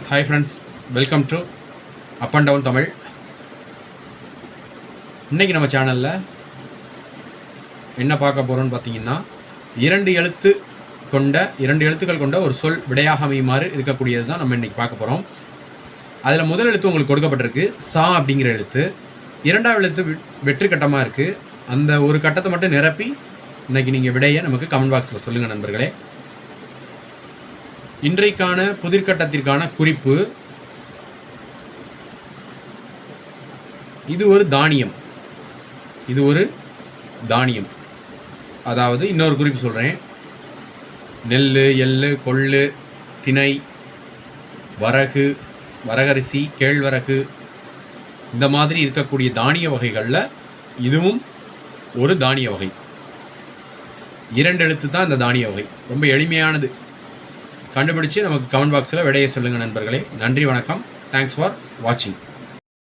Hi friends, welcome to up and down Tamil. இன்றைக்கி நம்ம சேனலில் என்ன பார்க்க போகிறோன்னு பார்த்தீங்கன்னா, இரண்டு எழுத்துக்கள் கொண்ட ஒரு சொல் விடையாக அமையுமாறு இருக்கக்கூடியது தான் நம்ம இன்றைக்கி பார்க்க போகிறோம். அதில் முதல் எழுத்து உங்களுக்கு கொடுக்கப்பட்டிருக்கு சா அப்படிங்கிற எழுத்து. இரண்டாவது எழுத்து வெற்று கட்டமாக இருக்குது. அந்த ஒரு கட்டத்தை மட்டும் நிரப்பி இன்றைக்கி நீங்கள் விடையை நமக்கு கமெண்ட் பாக்ஸில் சொல்லுங்கள் நண்பர்களே. இன்றைக்கான புதிர்கட்டத்திற்கான குறிப்பு, இது ஒரு தானியம். அதாவது இன்னொரு குறிப்பு சொல்கிறேன். நெல், எள்ளு, கொள்ளு, திணை, வரகு, வரகரிசி, கேழ்வரகு, இந்த மாதிரி இருக்கக்கூடிய தானிய வகைகளில் இதுவும் ஒரு தானிய வகை. 2 எழுத்து தான் இந்த தானிய வகை. ரொம்ப எளிமையானது. கண்டுபிடிச்சு நமக்கு கமெண்ட் பாக்ஸில் விடையை சொல்லுங்கள் நண்பர்களே. நன்றி, வணக்கம். தேங்க்ஸ் ஃபார் வாட்சிங்.